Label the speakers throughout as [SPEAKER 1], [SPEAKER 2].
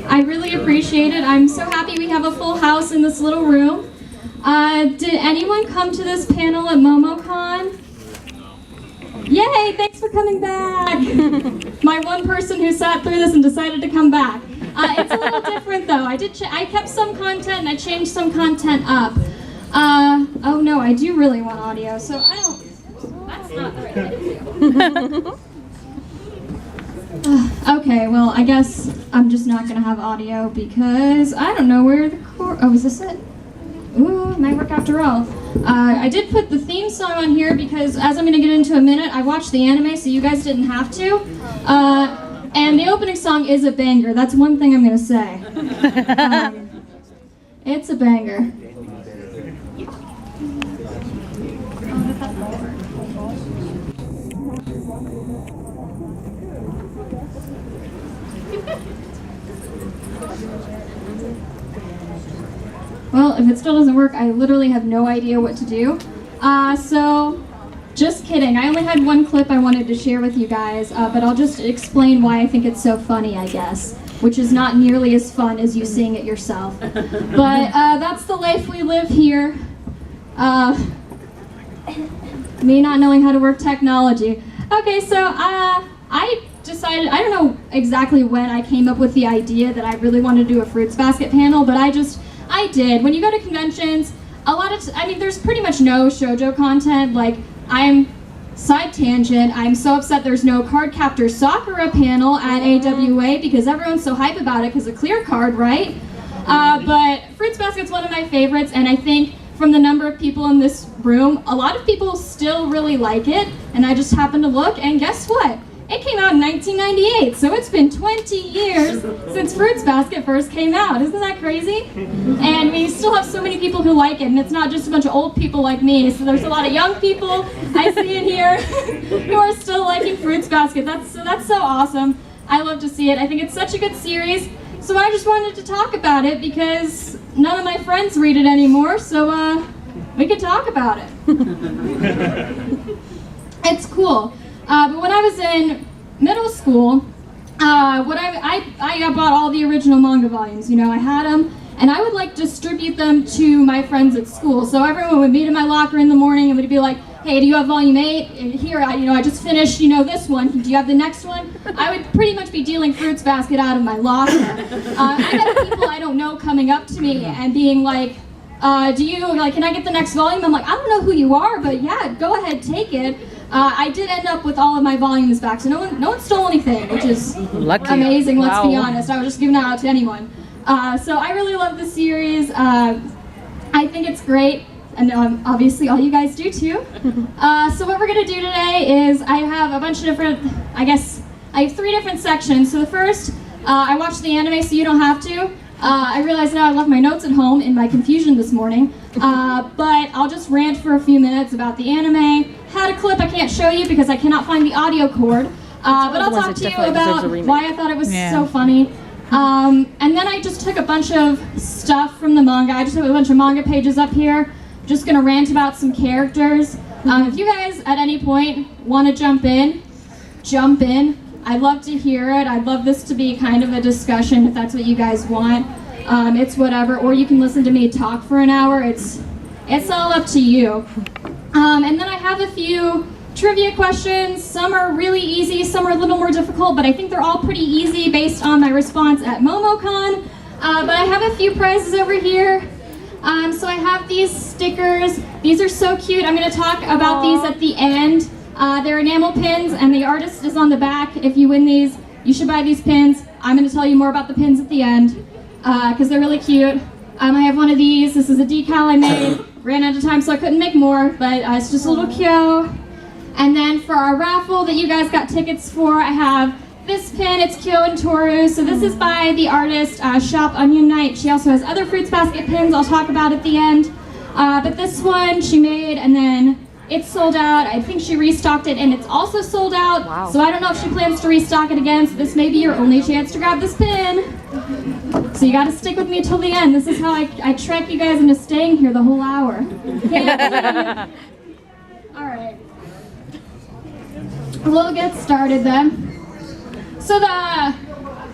[SPEAKER 1] I really appreciate it. I'm so happy we have a full house in this little room. Did anyone come to this panel at MomoCon? Yay, thanks for coming back. My one person who sat through this and decided to come back. It's a little different though. I kept some content and I changed some content up. Oh no, I do really want audio, so I don't, that's not the right thing to do. Okay, well, I guess I'm just not gonna have audio because I don't know where the oh, is this it? Ooh, it might work after all. I did put the theme song on here because, as I'm gonna get into a minute, I watched the anime, so you guys didn't have to. And the opening song is a banger. That's one thing I'm gonna say. It's a banger. Well, if it still doesn't work, I literally have no idea what to do. So, just kidding. I only had one clip I wanted to share with you guys, but I'll just explain why I think it's so funny, I guess, which is not nearly as fun as you seeing it yourself. But that's the life we live here. Me not knowing how to work technology. Okay, so I decided, I don't know exactly when I came up with the idea that I really wanted to do a Fruits Basket panel, but I did. When you go to conventions, there's pretty much no shoujo content. Like, side tangent, I'm so upset there's no Cardcaptor Sakura panel at AWA because everyone's so hype about it because of Clear Card, right? But Fruits Basket's one of my favorites, and I think from the number of people in this room, a lot of people still really like it, and I just happened to look, and guess what? It came out in 1998, so it's been 20 years since Fruits Basket first came out. Isn't that crazy? And we still have so many people who like it, and it's not just a bunch of old people like me. So there's a lot of young people I see in here who are still liking Fruits Basket. That's so awesome. I love to see it. I think it's such a good series. So I just wanted to talk about it because none of my friends read it anymore, so we could talk about it. It's cool. But when I was in middle school, I bought all the original manga volumes. You know, I had them, and I would distribute them to my friends at school. So everyone would meet in my locker in the morning and would be like, "Hey, do you have volume 8? Here, I just finished, this one. Do you have the next one?" I would pretty much be dealing Fruits Basket out of my locker. I had people I don't know coming up to me and being like, can I get the next volume? I'm like, I don't know who you are, but yeah, go ahead, take it. I did end up with all of my volumes back, so no one stole anything, which is lucky. Amazing, let's be honest. I was just giving it out to anyone. So I really love the series. I think it's great, and obviously all you guys do too. So what we're going to do today is I have a bunch of different, I have 3 different sections. So the first, I watched the anime so you don't have to. I realize now I left my notes at home in my confusion this morning, but I'll just rant for a few minutes about the anime. Had a clip I can't show you because I cannot find the audio cord, but I'll talk to you about why I thought it was so funny. And then I just took a bunch of stuff from the manga. I just have a bunch of manga pages up here. Just gonna rant about some characters. If you guys at any point want to jump in. I'd love to hear it. I'd love this to be kind of a discussion if that's what you guys want. It's whatever, or you can listen to me talk for an hour. It's all up to you. And then I have a few trivia questions. Some are really easy, some are a little more difficult, but I think they're all pretty easy based on my response at MomoCon. But I have a few prizes over here. So I have these stickers. These are so cute. I'm going to talk about these at the end. They're enamel pins, and the artist is on the back. If you win these, you should buy these pins. I'm going to tell you more about the pins at the end, because they're really cute. I have one of these. This is a decal I made. Ran out of time, so I couldn't make more, but it's just a little cute. And then for our raffle that you guys got tickets for, I have this pin. It's Kyo and Toru. So this is by the artist Shop Onion Knight. She also has other Fruits Basket pins I'll talk about at the end. But this one she made, and then it's sold out. I think she restocked it, and it's also sold out. Wow. So I don't know if she plans to restock it again, so this may be your only chance to grab this pin. So you gotta stick with me till the end. This is how I trick you guys into staying here the whole hour. Alright. We'll get started then. So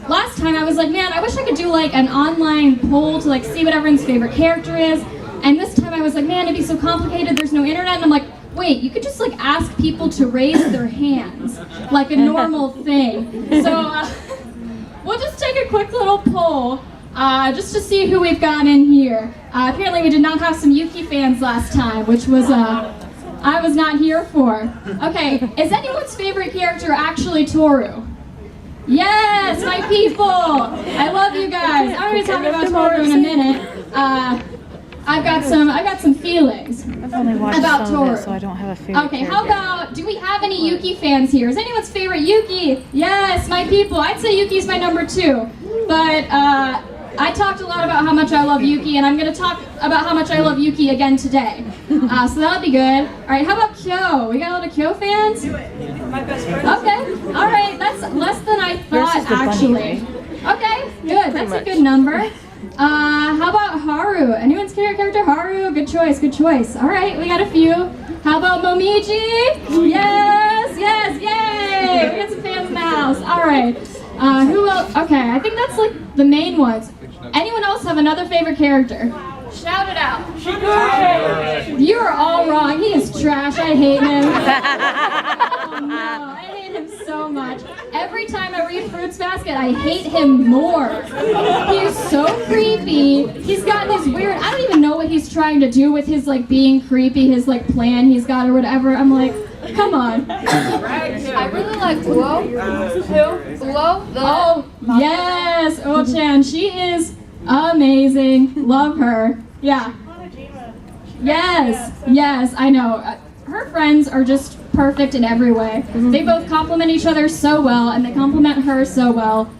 [SPEAKER 1] last time I was like, man, I wish I could do like an online poll to like see what everyone's favorite character is. And this time I was like, man, it'd be so complicated, there's no internet. And I'm like, wait, you could just like ask people to raise their hands like a normal thing. So we'll just take a quick little poll just to see who we've got in here. Apparently we did not have some Yuki fans last time, which was I was not here for. Okay, is anyone's favorite character actually Toru? Yes, my people! I love you guys. I'm going to talk about Toru in a minute. I've got some feelings
[SPEAKER 2] I've only watched
[SPEAKER 1] about
[SPEAKER 2] some
[SPEAKER 1] Toru.
[SPEAKER 2] of it, so I don't have a favorite
[SPEAKER 1] Okay,
[SPEAKER 2] character.
[SPEAKER 1] how about, do we have any Yuki fans here? Is anyone's favorite Yuki? Yes, my people. I'd say Yuki's my number 2. But I talked a lot about how much I love Yuki, and I'm going to talk about how much I love Yuki again today. So that'll be good. All right, how about Kyo? We got a lot of Kyo fans?
[SPEAKER 3] My best friend.
[SPEAKER 1] Okay, all right, that's less than I thought,
[SPEAKER 2] is the bunny,
[SPEAKER 1] actually. Okay, good, that's a good number. How about Haru? Anyone's favorite character? Haru? Good choice, good choice. All right, we got a few. How about Momiji? Yes, yes, yay! We got some fans in the house. All right. Who else? Okay, I think that's like the main ones. Anyone else have another favorite character? Shout it out. You are all wrong. He is trash. I hate him. Oh no, I hate him so much. Every time I read Fruits Basket, I hate him more. He is so creepy. He's got this weird, I don't even know what he's trying to do with his like being creepy, his like plan he's got or whatever. I'm like, come on.
[SPEAKER 4] I really like Uo. Who? Uo?
[SPEAKER 1] Oh, yes, Oh-chan. She is amazing. Love her. Yeah. Yes, yes, I know. Her friends are just perfect in every way. They both complement each other so well, and they complement her so well.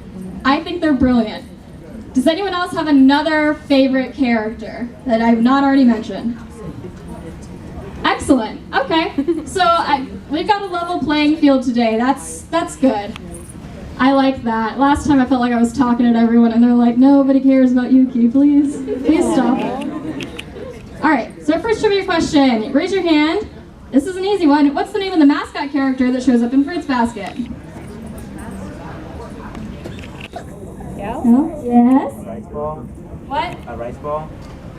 [SPEAKER 1] I think they're brilliant. Does anyone else have another favorite character that I've not already mentioned? Excellent. Okay. So we've got a level playing field today. That's good. I like that. Last time I felt like I was talking at everyone and they're like, nobody cares about Yuki, please. Please stop. Alright, so first trivia question. Raise your hand. This is an easy one. What's the name of the mascot character that shows up in Fruits Basket?
[SPEAKER 3] Yeah?
[SPEAKER 1] No? Yes?
[SPEAKER 5] Rice ball?
[SPEAKER 1] What?
[SPEAKER 5] A rice ball?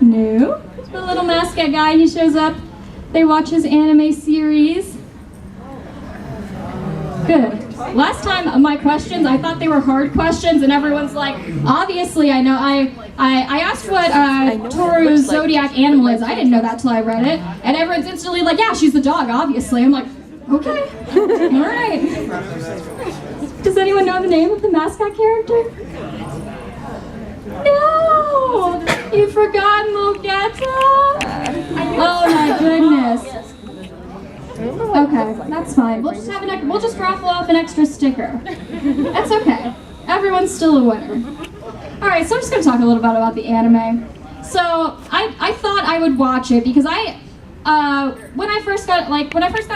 [SPEAKER 1] No. The little mascot guy, he shows up. They watch his anime series. Good. Last time my questions, I thought they were hard questions, and everyone's like, obviously I know. I asked what Toru's zodiac animal is. I didn't know that till I read it, and everyone's instantly like, yeah, she's the dog, obviously. I'm like, okay, all right. Does anyone know the name of the mascot character? No, you forgot Mogeta. Oh my goodness. Okay, that's fine. We'll just have we'll just raffle off an extra sticker. That's okay. Everyone's still a winner. All right, so I'm just gonna talk a little bit about the anime. So I thought I would watch it because when I first got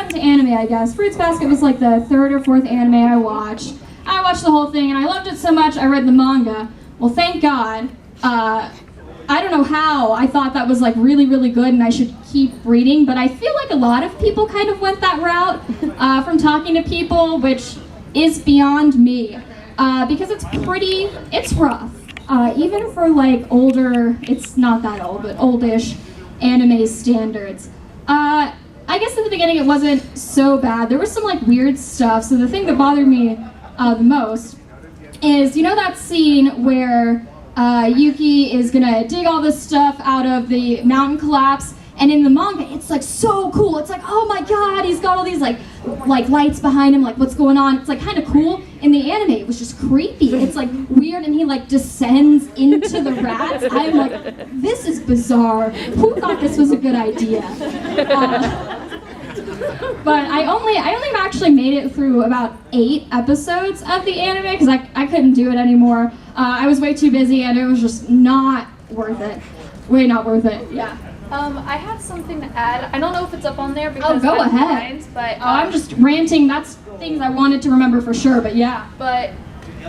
[SPEAKER 1] into anime, I guess Fruits Basket was like the 3rd or 4th anime I watched. I watched the whole thing and I loved it so much I read the manga. Well, thank God. I don't know how I thought that was like really, really good and I should keep reading, but I feel like a lot of people kind of went that route from talking to people, which is beyond me, because it's rough. Even for like older, it's not that old, but oldish anime standards. I guess in the beginning it wasn't so bad. There was some like weird stuff, so the thing that bothered me the most is, you know that scene where Yuki is gonna dig all this stuff out of the mountain collapse, and in the manga it's like so cool. It's like, oh my god, he's got all these like lights behind him, like what's going on. It's like kind of cool. In the anime it was just creepy. It's like weird, and he like descends into the rats. I'm like, this is bizarre. Who thought this was a good idea? But I only actually made it through about 8 episodes of the anime because I couldn't do it anymore. I was way too busy and it was just not worth it. Way not worth it, yeah.
[SPEAKER 4] I had something to add. I don't know if it's up on there because
[SPEAKER 1] Go
[SPEAKER 4] I'm
[SPEAKER 1] ahead.
[SPEAKER 4] blind, but
[SPEAKER 1] I'm just ranting. That's things I wanted to remember for sure, but yeah.
[SPEAKER 4] But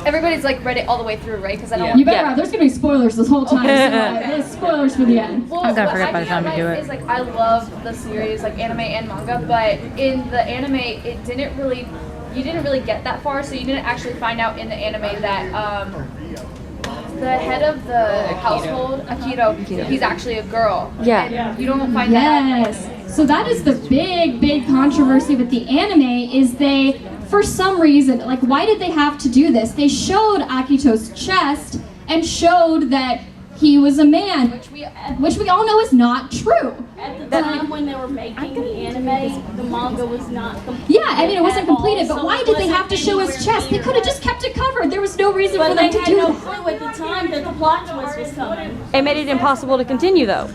[SPEAKER 4] everybody's like read it all the way through, right? Because I don't.
[SPEAKER 1] You better. There's gonna be spoilers this whole time. So there's spoilers for the end.
[SPEAKER 4] Well,
[SPEAKER 2] I'm gonna
[SPEAKER 4] what
[SPEAKER 2] forget
[SPEAKER 4] I
[SPEAKER 2] by the time we do
[SPEAKER 4] realized
[SPEAKER 2] it.
[SPEAKER 4] Is like I love the series, like anime and manga, but in the anime it didn't really you didn't really get that far, so you didn't actually find out in the anime that the head of the household, Akito, he's actually a girl.
[SPEAKER 2] Yeah.
[SPEAKER 4] And you don't find that out.
[SPEAKER 1] Yes. So that is the big controversy with the anime is they, for some reason, like why did they have to do this? They showed Akito's chest and showed that he was a man, which we all know is not true.
[SPEAKER 5] At the time when they were making the anime, the manga was not complete.
[SPEAKER 1] Yeah, I mean it wasn't completed, but why did they have to show his chest? They could have just kept it covered. There was no reason for them to do
[SPEAKER 5] no
[SPEAKER 1] that.
[SPEAKER 5] clue at the time that the plot twist was coming.
[SPEAKER 2] It made it impossible to continue, though.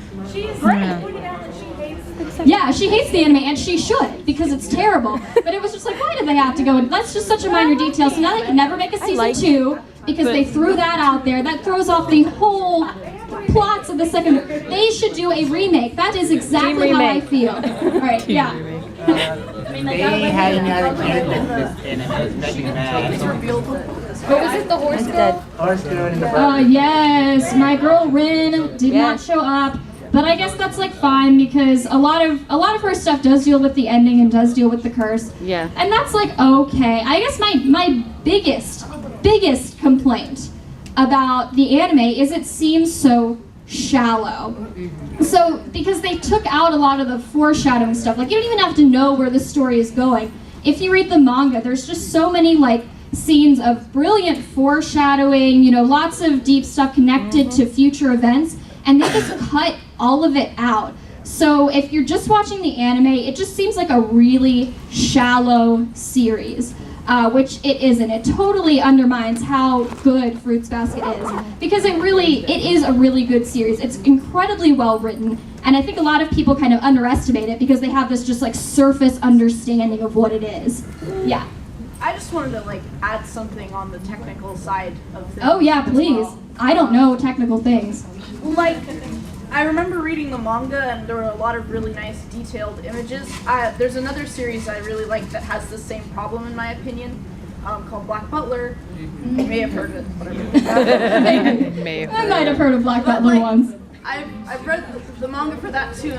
[SPEAKER 1] Yeah, she hates the anime, and she should, because it's terrible. But it was just like, why did they have to go? And that's just such a minor detail. So now they can never make a season 2, because they threw that out there. That throws off the whole plots of the second. They should do a remake. That is exactly how I feel. All right, yeah.
[SPEAKER 6] They had another character in this anime. It's making me mad.
[SPEAKER 4] What was it, the horse girl?
[SPEAKER 6] Horse girl in the butt.
[SPEAKER 1] Yes, my girl Rin did not show up. But I guess that's like fine because a lot of her stuff does deal with the ending and does deal with the curse.
[SPEAKER 2] Yeah.
[SPEAKER 1] And that's like okay. I guess my biggest complaint about the anime is it seems so shallow. So because they took out a lot of the foreshadowing stuff. Like you don't even have to know where the story is going. If you read the manga, there's just so many like scenes of brilliant foreshadowing, you know, lots of deep stuff connected to future events. And they just cut all of it out. So if you're just watching the anime, it just seems like a really shallow series, which it isn't. It totally undermines how good Fruits Basket is, because it is a really good series. It's incredibly well written, and I think a lot of people kind of underestimate it because they have this just like surface understanding of what it is. Yeah.
[SPEAKER 3] I just wanted to like add something on the technical side of things.
[SPEAKER 1] Oh yeah,
[SPEAKER 3] as
[SPEAKER 1] please.
[SPEAKER 3] well.
[SPEAKER 1] I don't know technical things.
[SPEAKER 3] Like, I remember reading the manga and there were a lot of really nice detailed images. There's another series I really like that has the same problem in my opinion, called Black Butler. You may have heard of it, whatever.
[SPEAKER 1] I might have heard of Black Butler once.
[SPEAKER 3] I've read the manga for that too,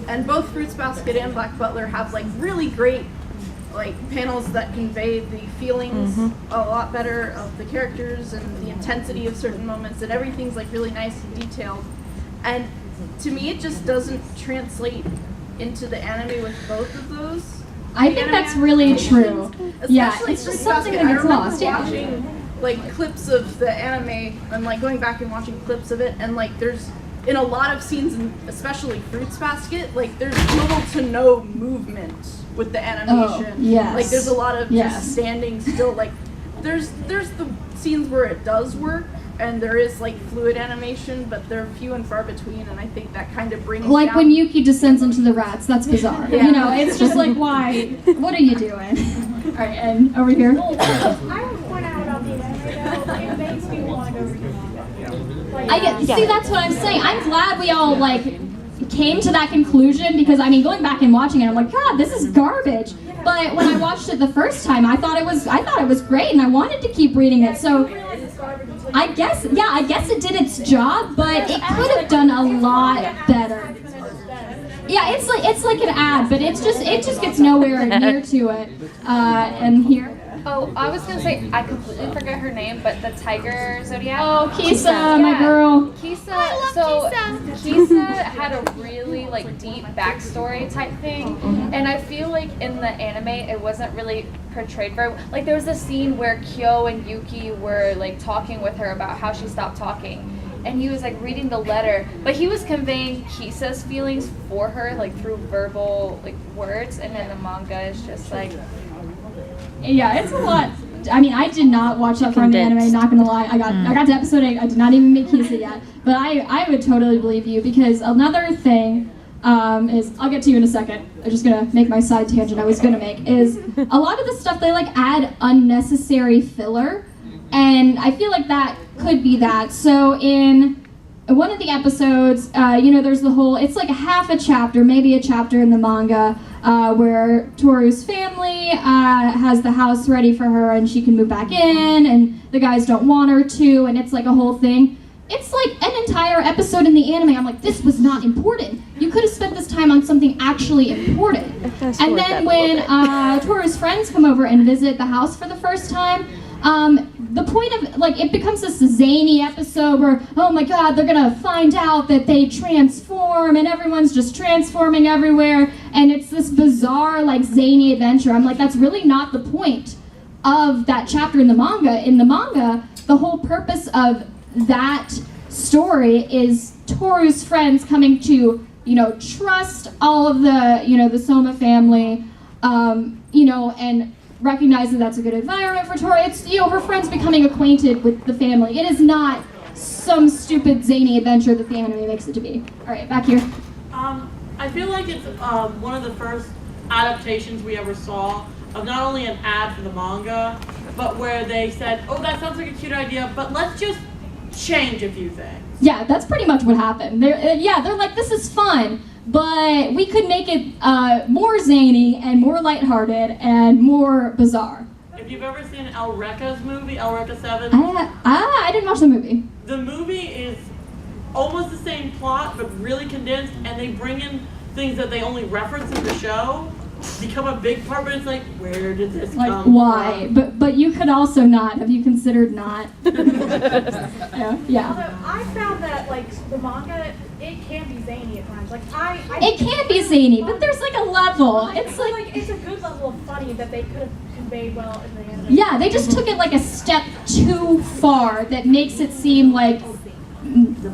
[SPEAKER 3] and both Fruits Basket and Black Butler have like really great like panels that convey the feelings a lot better of the characters and the intensity of certain moments, and everything's like really nice and detailed. And to me, it just doesn't translate into the anime with both of those.
[SPEAKER 1] I think that's really true. Yeah,
[SPEAKER 3] Especially
[SPEAKER 1] it's just
[SPEAKER 3] Fruits
[SPEAKER 1] something
[SPEAKER 3] Basket.
[SPEAKER 1] that gets
[SPEAKER 3] I remember
[SPEAKER 1] lost. Yeah.
[SPEAKER 3] watching like clips of the anime and like going back and watching clips of it, and like there's in a lot of scenes, and especially Fruits Basket, like there's little to no movement with the animation.
[SPEAKER 1] Oh, yes.
[SPEAKER 3] Like there's a lot of
[SPEAKER 1] Yes.
[SPEAKER 3] just standing still. Like there's the scenes where it does work and there is like fluid animation, but they're few and far between, and I think that kind of brings
[SPEAKER 1] Like
[SPEAKER 3] down
[SPEAKER 1] when Yuki descends into the rats, that's bizarre.
[SPEAKER 3] Yeah.
[SPEAKER 1] You know, it's just like, why? What are you doing? All right, and over here.
[SPEAKER 5] I would point out about the anime though, it makes me want to go read the manga.
[SPEAKER 1] See, that's what I'm saying. I'm glad we all like came to that conclusion because I mean, going back and watching it, I'm like, God, this is garbage. But when I watched it the first time, I thought it was great, and I wanted to keep reading it. So I guess it did its job, but it could have done a lot better. Yeah, it's like an ad, but it just gets nowhere near to it. And here.
[SPEAKER 4] Oh, I was gonna say I completely forget her name, but the tiger zodiac.
[SPEAKER 1] Oh, Kisa, my girl.
[SPEAKER 4] Kisa. Kisa had a really like deep backstory type thing, and I feel like in the anime it wasn't really portrayed very well. Like there was a scene where Kyo and Yuki were like talking with her about how she stopped talking, and he was like reading the letter, but he was conveying Kisa's feelings for her like through verbal like words, and then the manga is just like.
[SPEAKER 1] Yeah, it's a lot. I mean, I did not watch that part of the anime, not gonna lie. I got to episode 8, I did not even make Kisa yet. But I would totally believe you, because another thing is, I'll get to you in a second, I'm just gonna make my side tangent I was gonna make, is a lot of the stuff they like add unnecessary filler, and I feel like that could be that. So in one of the episodes, there's the whole, it's like half a chapter, maybe a chapter in the manga, where Toru's family has the house ready for her and she can move back in, and the guys don't want her to, and it's like a whole thing. It's like an entire episode in the anime. I'm like, this was not important. You could have spent this time on something actually important. And then when Toru's friends come over and visit the house for the first time, the point of, like, it becomes this zany episode where, oh my god, they're gonna find out that they transform and everyone's just transforming everywhere, and it's this bizarre, like, zany adventure. I'm like, that's really not the point of that chapter in the manga. In the manga, the whole purpose of that story is Toru's friends coming to, you know, trust all of the, you know, the Soma family, you know, and recognize that that's a good environment for Toru. It's, you know, her friends becoming acquainted with the family. It is not some stupid zany adventure that the anime makes it to be. All right, back here.
[SPEAKER 7] I feel like it's one of the first adaptations we ever saw of not only an ad for the manga, but where they said, oh, that sounds like a cute idea, but let's just change a few things.
[SPEAKER 1] Yeah, that's pretty much what happened. They're like, this is fun, but we could make it more zany and more lighthearted and more bizarre.
[SPEAKER 7] If you've ever seen El Recca's movie, El Recca 7,
[SPEAKER 1] I didn't watch the movie.
[SPEAKER 7] the movie is almost the same plot, but really condensed, and they bring in things that they only reference in the show, become a big part, but it's like, where did this come from?
[SPEAKER 1] Why? But you could also not. Have you considered not? Yeah.
[SPEAKER 5] Although I found that, like, the manga, it can be zany at times. Like, I
[SPEAKER 1] It can be zany, but there's like a level. It's
[SPEAKER 5] feel
[SPEAKER 1] like,
[SPEAKER 5] it's a good level of funny that they could have conveyed well in the anime.
[SPEAKER 1] yeah, they just took it like a step too far that makes it seem like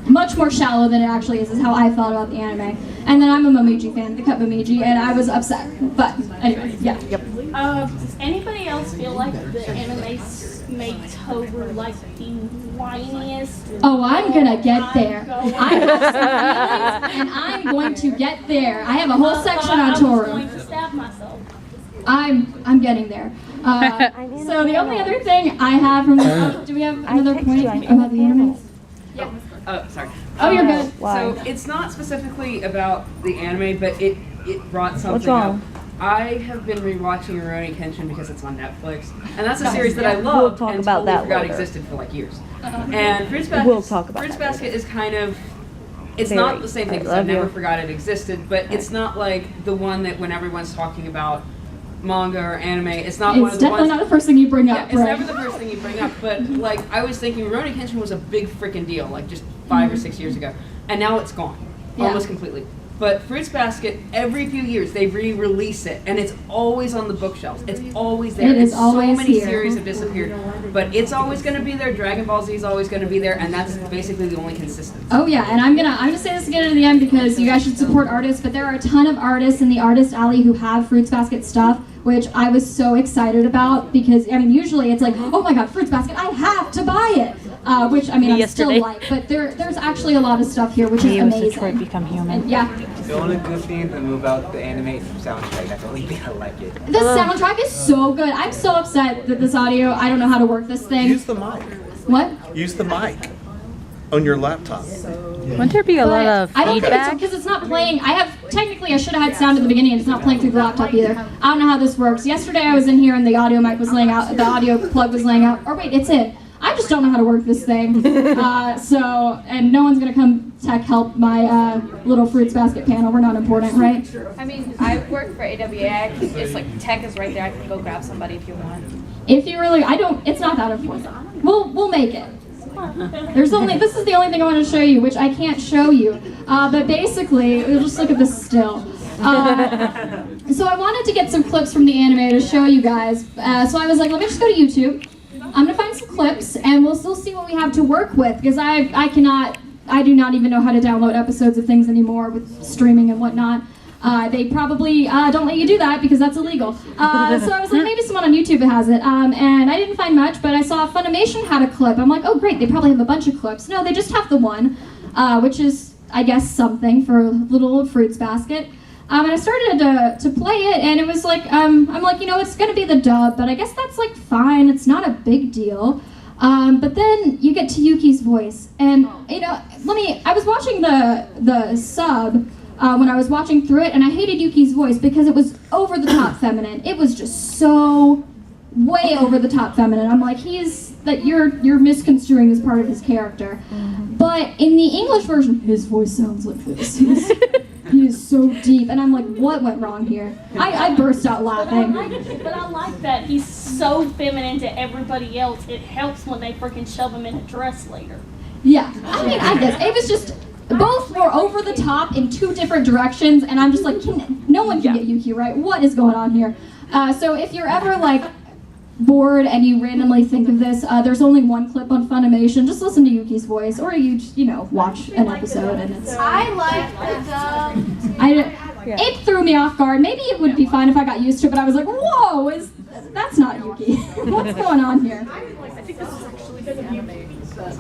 [SPEAKER 1] much more shallow than it actually is how I felt about the anime. And then I'm a Momiji fan, the cut Momiji, and I was upset. But anyway, yeah.
[SPEAKER 8] Does anybody else feel like the anime made Toru like the whiniest?
[SPEAKER 1] Oh, I'm gonna get there. I have some feelings, and I'm going to get there. I have a whole section on
[SPEAKER 8] I was
[SPEAKER 1] Toru.
[SPEAKER 8] going to stab myself.
[SPEAKER 1] I'm getting there. So the only other thing I have from do we have another point about the anime?
[SPEAKER 9] Oh, sorry.
[SPEAKER 1] Oh, you're good.
[SPEAKER 9] So it's not specifically about the anime, but it brought something
[SPEAKER 2] What's wrong?
[SPEAKER 9] up. I have been rewatching Rurouni Kenshin because it's on Netflix, and that's a series that I love
[SPEAKER 2] talk
[SPEAKER 9] and
[SPEAKER 2] about
[SPEAKER 9] totally
[SPEAKER 2] that
[SPEAKER 9] forgot
[SPEAKER 2] later.
[SPEAKER 9] existed for like years. And Fruits Basket,
[SPEAKER 2] We'll talk about
[SPEAKER 9] Fruits
[SPEAKER 2] that
[SPEAKER 9] Basket is kind of, it's
[SPEAKER 2] Very.
[SPEAKER 9] not the same thing
[SPEAKER 2] I
[SPEAKER 9] because I
[SPEAKER 2] love
[SPEAKER 9] never
[SPEAKER 2] you.
[SPEAKER 9] forgot it existed, but it's not like the one that when everyone's talking about manga or anime, it's not one
[SPEAKER 1] It's
[SPEAKER 9] of the
[SPEAKER 1] definitely
[SPEAKER 9] ones.
[SPEAKER 1] not the first thing you bring
[SPEAKER 9] Yeah,
[SPEAKER 1] up,
[SPEAKER 9] it's
[SPEAKER 1] right?
[SPEAKER 9] never the first thing you bring up, but like I was thinking Rurouni Kenshin was a big freaking deal, like just 5 or 6 years ago, and now it's gone,
[SPEAKER 1] Yeah.
[SPEAKER 9] almost completely. But Fruits Basket, every few years they re-release it, and it's always on the bookshelves. It's always there.
[SPEAKER 1] It is
[SPEAKER 9] And
[SPEAKER 1] always
[SPEAKER 9] so many
[SPEAKER 1] here.
[SPEAKER 9] series have disappeared, but it's always going to be there. Dragon Ball Z is always going to be there, and that's basically the only consistency.
[SPEAKER 1] Oh yeah, and I'm gonna say this again at the end because you guys should support artists, but there are a ton of artists in the artist alley who have Fruits Basket stuff, which I was so excited about because I mean usually it's like, oh my god, Fruits Basket, I have to buy it, which I mean I still
[SPEAKER 2] Yesterday.
[SPEAKER 1] like, but there's actually a lot of stuff here which is amazing.
[SPEAKER 2] Become Human.
[SPEAKER 1] And yeah,
[SPEAKER 6] The only good thing to move out the anime soundtrack. That's the only thing I like it.
[SPEAKER 1] the soundtrack is so good. I'm so upset that this audio, I don't know how to work this thing.
[SPEAKER 10] Use the mic.
[SPEAKER 1] What?
[SPEAKER 10] Use the mic on your laptop.
[SPEAKER 2] Wouldn't there be a lot of
[SPEAKER 1] I don't think
[SPEAKER 2] feedback?
[SPEAKER 1] so because it's not playing. Technically I should have had sound at the beginning and it's not playing through the laptop either. I don't know how this works. Yesterday I was in here and the audio mic was laying out, the audio plug was laying out. Or wait, it's in. I just don't know how to work this thing. And no one's gonna come tech help my little Fruits Basket panel. We're not important, right?
[SPEAKER 4] I mean, I work for AWA. It's like tech is right there. I can go grab somebody if you want.
[SPEAKER 1] If you really, it's not that important. We'll make it. This is the only thing I want to show you, which I can't show you. But basically, we'll just look at this still. So I wanted to get some clips from the anime to show you guys. So I was like, let me just go to YouTube. I'm gonna find some clips, and we'll still see what we have to work with, because I do not even know how to download episodes of things anymore with streaming and whatnot. They probably don't let you do that because that's illegal. So I was like, maybe someone on YouTube has it. And I didn't find much, but I saw Funimation had a clip. I'm like, oh great, they probably have a bunch of clips. No, they just have the one, which is, I guess, something for little old Fruits Basket. And I started to play it, and it was like, I'm like, it's gonna be the dub, but I guess that's like fine, it's not a big deal. But then you get to Yuki's voice, and I was watching the sub when I was watching through it, and I hated Yuki's voice because it was over the top feminine. It was just so way over the top feminine. I'm like, you're misconstruing this part of his character. But in the English version, his voice sounds like this. He is so deep, and I'm like, what went wrong here? I burst out laughing.
[SPEAKER 8] But I like that he's so feminine to everybody else. It helps when they freaking shove him in a dress later.
[SPEAKER 1] Yeah, I mean, I guess it was just both were over the top in two different directions, and I'm just like, no one can get Yuki right. What is going on here? So if you're ever like bored and you randomly think of this, there's only one clip on Funimation. Just listen to Yuki's voice, or you just, watch an episode, and it's.
[SPEAKER 5] I like the
[SPEAKER 1] It threw me off guard. Maybe it would be fine if I got used to it, but I was like, whoa, that's not Yuki. What's going on here?
[SPEAKER 3] I think this is actually good anime.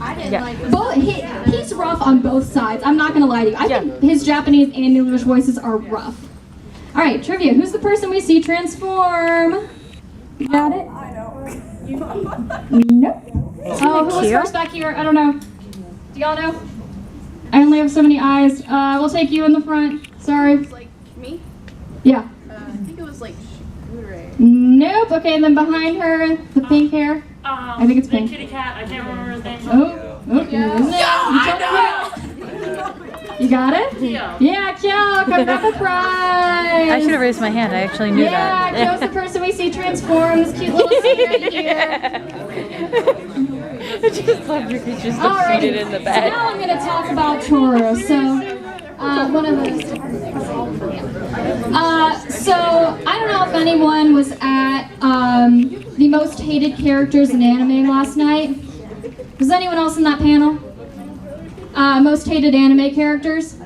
[SPEAKER 5] I didn't like this.
[SPEAKER 1] Both, he's rough on both sides. I'm not gonna lie to you. I think his Japanese and English voices are rough. All right, trivia. Who's the person we see transform? You got it?
[SPEAKER 5] I know.
[SPEAKER 1] Nope. Oh, who was first back here? I don't know. Do y'all know? I only have so many eyes. We'll take you in the front. Sorry.
[SPEAKER 3] It's like me?
[SPEAKER 1] Yeah.
[SPEAKER 3] I think it was like Shigure.
[SPEAKER 1] Nope. Okay, and then behind her, the pink hair. I think it's
[SPEAKER 7] the
[SPEAKER 1] pink.
[SPEAKER 7] kitty cat. I can't remember his name.
[SPEAKER 1] You got it?
[SPEAKER 7] Kyo.
[SPEAKER 1] Yeah, Kyo, come grab the prize.
[SPEAKER 2] I should have raised my hand. I actually knew that.
[SPEAKER 1] Yeah, Kyo's the person we see transform. This cute little thing right here.
[SPEAKER 2] I just love your creatures
[SPEAKER 1] Alrighty,
[SPEAKER 2] defeated in the
[SPEAKER 1] so
[SPEAKER 2] bed.
[SPEAKER 1] now I'm going to talk about Toru. So, one of those. So, I don't know if anyone was at the most hated characters in anime last night. Was anyone else in that panel? Most hated anime characters?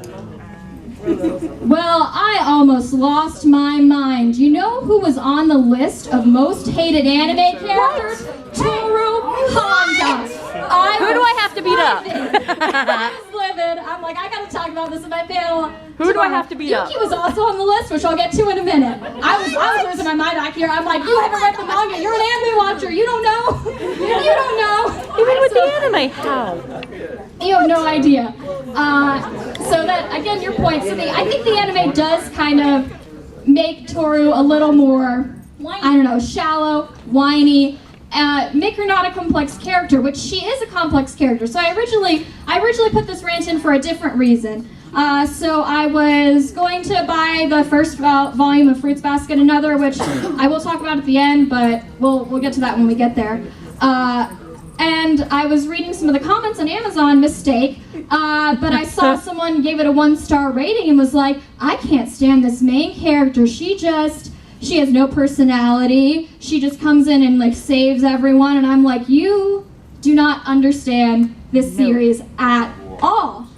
[SPEAKER 1] Well, I almost lost my mind. You know who was on the list of most hated anime characters? Toru Honda.
[SPEAKER 2] Who do I have to beat up?
[SPEAKER 1] I was livid. I'm like, I gotta talk about this in my panel.
[SPEAKER 2] Who do I have to beat up?
[SPEAKER 1] Yuki was also on the list, which I'll get to in a minute. I was losing my mind back here. I'm like, you haven't read the manga. You're an anime watcher. You don't know. You don't know.
[SPEAKER 2] Even with the anime, how?
[SPEAKER 1] You have no idea. So that, again, your point. So I think the anime does kind of make Toru a little more, I don't know, shallow, whiny, make her not a complex character, which she is a complex character. So I originally put this rant in for a different reason. So I was going to buy the first volume of Fruits Basket, another, which I will talk about at the end, but we'll get to that when we get there. And I was reading some of the comments on Amazon, mistake, but I saw someone gave it a 1-star rating and was like, I can't stand this main character. She has no personality. She just comes in and like saves everyone. And I'm like, you do not understand this series at all.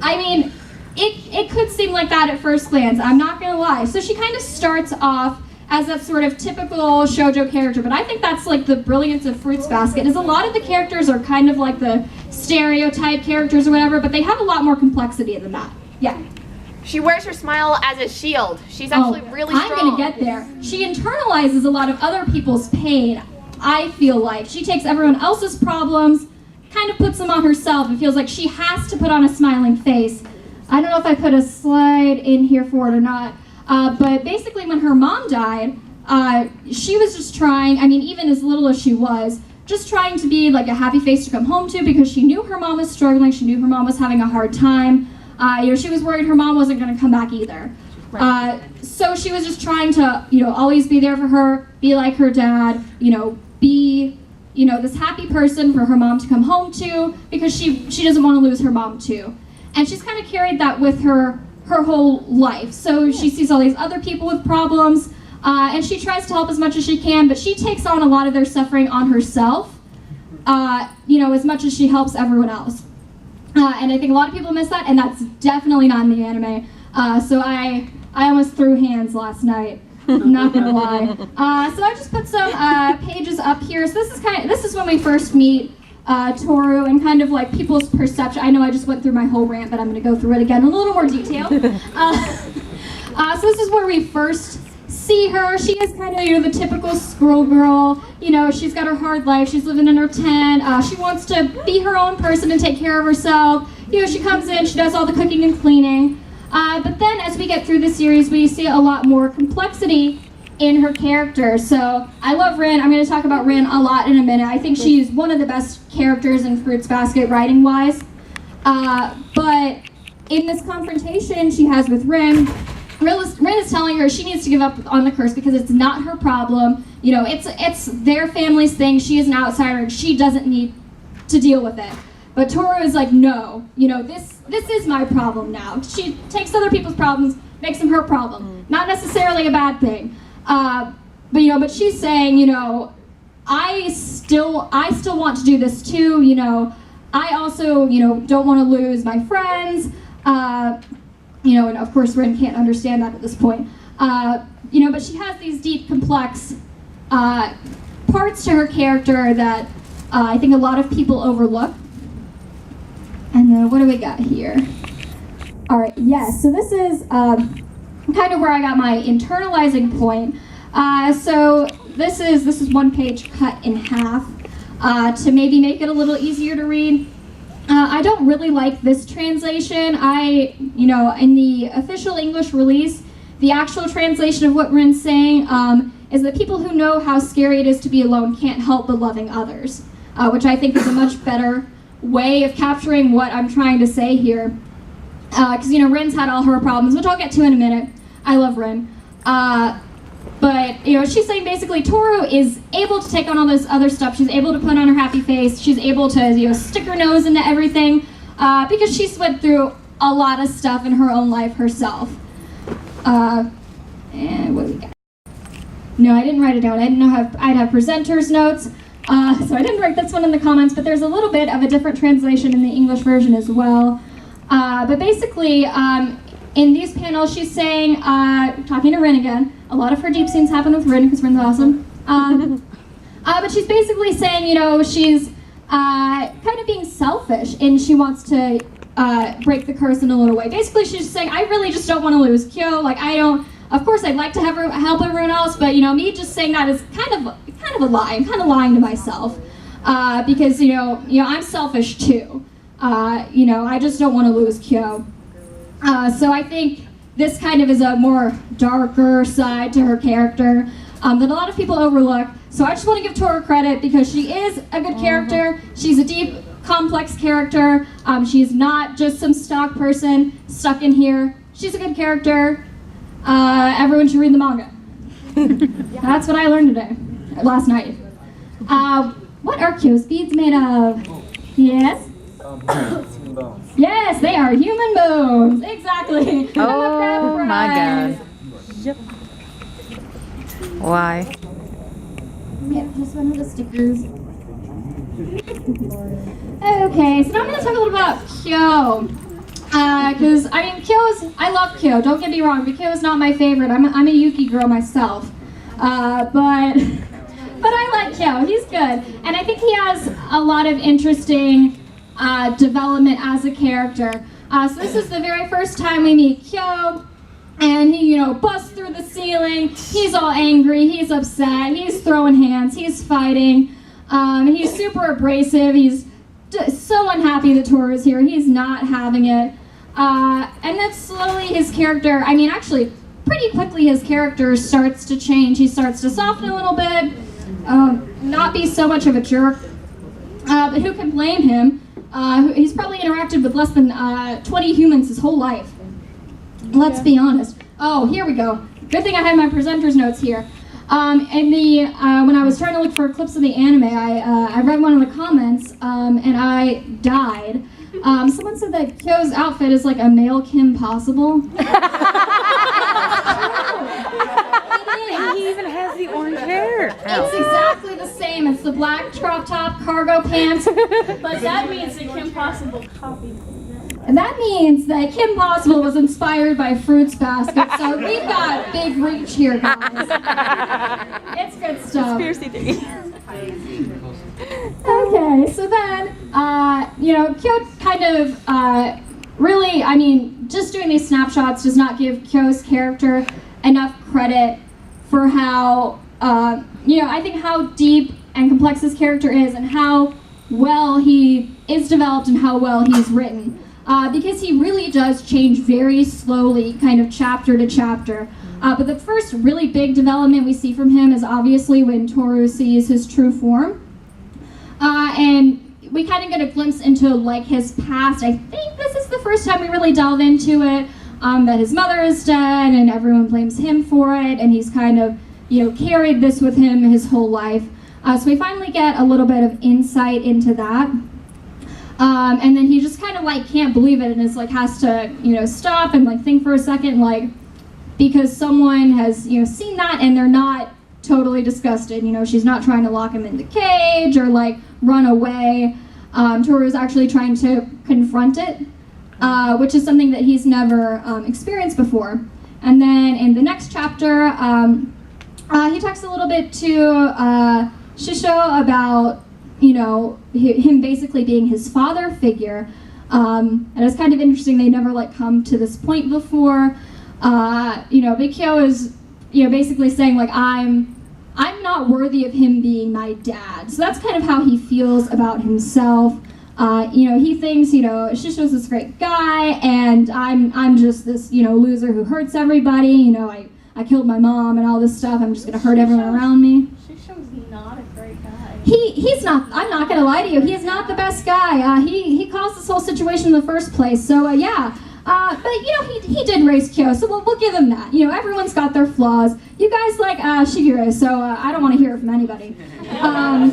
[SPEAKER 1] I mean, it could seem like that at first glance. I'm not gonna lie. So she kind of starts off as that sort of typical shoujo character, but I think that's like the brilliance of Fruits Basket, is a lot of the characters are kind of like the stereotype characters or whatever, but they have a lot more complexity than that. Yeah.
[SPEAKER 11] She wears her smile as a shield. She's actually really strong.
[SPEAKER 1] I'm gonna get there. She internalizes a lot of other people's pain, I feel like. She takes everyone else's problems, kind of puts them on herself, and feels like she has to put on a smiling face. I don't know if I put a slide in here for it or not. But basically when her mom died, she was just trying, I mean, even as little as she was, just trying to be like a happy face to come home to, because she knew her mom was struggling, she knew her mom was having a hard time. She was worried her mom wasn't going to come back either. Right. So she was just trying to, always be there for her, be like her dad, be, this happy person for her mom to come home to, because she doesn't want to lose her mom too. And she's kind of carried that with her whole life. So she sees all these other people with problems, and she tries to help as much as she can, but she takes on a lot of their suffering on herself, as much as she helps everyone else. And I think a lot of people miss that, and that's definitely not in the anime. So I almost threw hands last night. I'm not gonna lie. So I just put some pages up here. So this is when we first meet Toru and kind of like people's perception. I know I just went through my whole rant, but I'm going to go through it again in a little more detail. So this is where we first see her. She is kind of, the typical school girl. She's got her hard life. She's living in her tent. She wants to be her own person and take care of herself. She comes in, she does all the cooking and cleaning. But then as we get through the series, we see a lot more complexity in her character. So I love Rin. I'm going to talk about Rin a lot in a minute. I think she's one of the best characters in Fruits Basket writing-wise. But in this confrontation she has with Rin, Rin is telling her she needs to give up on the curse because it's not her problem. You know, it's their family's thing. She is an outsider and she doesn't need to deal with it. But Toru is like, no, you know, this is my problem now. She takes other people's problems, makes them her problem. Not necessarily a bad thing. But she's saying, you know, I still want to do this too, you know. I also, you know, don't want to lose my friends. You know, and of course Rin can't understand that at this point. You know, but she has these deep, complex parts to her character that I think a lot of people overlook. And then what do we got here? All right, yes, so this is kind of where I got my internalizing point. So this is one page cut in half to maybe make it a little easier to read. I don't really like this translation. You know, in the official English release, the actual translation of what Rin's saying is that people who know how scary it is to be alone can't help but loving others, which I think is a much better way of capturing what I'm trying to say here. Because, you know, Rin's had all her problems, which I'll get to in a minute. I love Rin. But, you know, she's saying basically Toru is able to take on all this other stuff. She's able to put on her happy face. She's able to, you know, stick her nose into everything because she's went through a lot of stuff in her own life herself. And what do we got? No, I didn't write it down. I didn't know how I'd have presenters' notes. So I didn't write this one in the comments, but there's a little bit of a different translation in the English version as well. But basically, in these panels, she's saying, talking to Rin again, a lot of her deep scenes happen with Rin because Rin's awesome. But she's basically saying, you know, she's kind of being selfish and she wants to break the curse in a little way. Basically, she's just saying, I really just don't want to lose Kyo. Like, of course, I'd like to have her help everyone else, but, you know, me just saying that is kind of a lie. I'm kind of lying to myself because, you know, I'm selfish too. You know, I just don't want to lose Kyo. So I think this kind of is a more darker side to her character that a lot of people overlook. So I just want to give Toru credit because she is a good character. She's a deep, complex character. She's not just some stock person stuck in here. She's a good character. Everyone should read the manga. That's what I learned last night. What are Kyo's beads made of? Yes? Yes, they are human bones. Exactly.
[SPEAKER 2] Oh my god. Yep. Why?
[SPEAKER 1] Yep, just one of the stickers. Okay, so now I'm going to talk a little about Kyo. Because, I mean, I love Kyo, don't get me wrong, but Kyo's not my favorite. I'm a Yuki girl myself. But I like Kyo, he's good. And I think he has a lot of interesting development as a character. So this is the very first time we meet Kyo, and he, you know, busts through the ceiling. He's all angry, he's upset, he's throwing hands, he's fighting. He's super abrasive, he's so unhappy that Toru's here, he's not having it. And then slowly his character, I mean actually pretty quickly his character starts to change. He starts to soften a little bit, not be so much of a jerk. But who can blame him? He's probably interacted with less than 20 humans his whole life. Let's be honest. Oh, here we go. Good thing I have my presenter's notes here. When I was trying to look for clips of the anime, I read one of the comments, and I died. Someone said that Kyo's outfit is like a male Kim Possible.
[SPEAKER 2] And he even has the orange hair.
[SPEAKER 1] It's exactly the same. It's the black crop top, cargo pants.
[SPEAKER 8] But that means that Kim Possible copied.
[SPEAKER 1] And that means that Kim Possible was inspired by Fruits Basket. So we've got big reach here, guys. It's good stuff.
[SPEAKER 2] Conspiracy theory.
[SPEAKER 1] Okay, so then, you know, Kyo kind of really, I mean, just doing these snapshots does not give Kyo's character enough credit for how, you know, I think how deep and complex his character is and how well he is developed and how well he's written. Because he really does change very slowly, kind of chapter to chapter. But the first really big development we see from him is obviously when Toru sees his true form. And we kind of get a glimpse into like his past. I think this is the the first time we really delve into it, that his mother is dead and everyone blames him for it, and he's kind of, carried this with him his whole life. So we finally get a little bit of insight into that. And then he just kind of like can't believe it and is like has to, stop and like think for a second, like, because someone has, seen that and they're not totally disgusted. She's not trying to lock him in the cage or like run away. Toru's actually trying to confront it, which is something that he's never experienced before. And then in the next chapter, he talks a little bit to Shisho about, him basically being his father figure. And it's kind of interesting, they never like come to this point before. Big Kyo is, basically saying like, I'm not worthy of him being my dad. So that's kind of how he feels about himself. He thinks, Shisho's this great guy, and I'm just this, loser who hurts everybody. I killed my mom and all this stuff. I'm just gonna hurt everyone around me.
[SPEAKER 8] Shisho's not a great guy.
[SPEAKER 1] He's not. I'm not gonna lie to you. He is not the best guy. He caused this whole situation in the first place. So yeah. But he did raise Kyo, so we'll give him that. Everyone's got their flaws. You guys like Shigure, so I don't want to hear it from anybody.
[SPEAKER 8] I